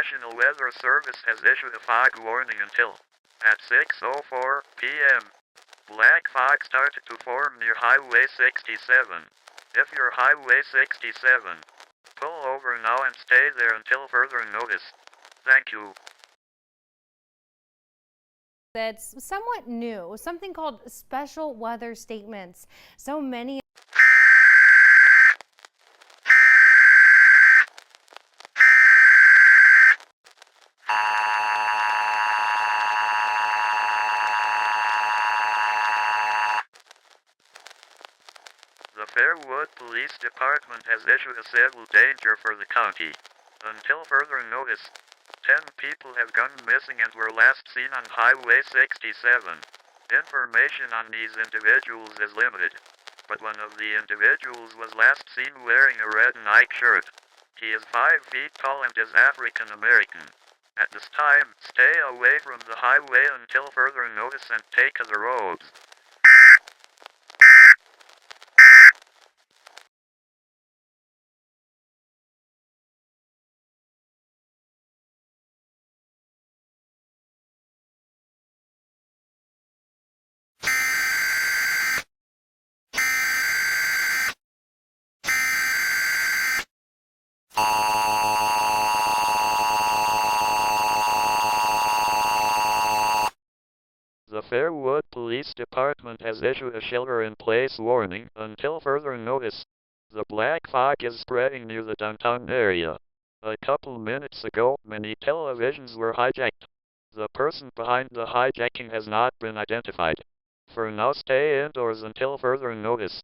National Weather Service has issued a fog warning until at 6:04 p.m. Black fog started to form near Highway 67. If you're Highway 67, pull over now and stay there until further notice. Thank you. That's somewhat new, something called special weather statements. So many The Fairwood Police Department has issued a civil danger for the county. Until further notice, 10 people have gone missing and were last seen on Highway 67. Information on these individuals is limited, but one of the individuals was last seen wearing a red Nike shirt. He is 5 feet tall and is African American. At this time, stay away from the highway until further notice and take the roads. The Fairwood Police Department has issued a shelter-in-place warning until further notice. The black fog is spreading near the downtown area. A couple minutes ago, many televisions were hijacked. The person behind the hijacking has not been identified. For now, stay indoors until further notice.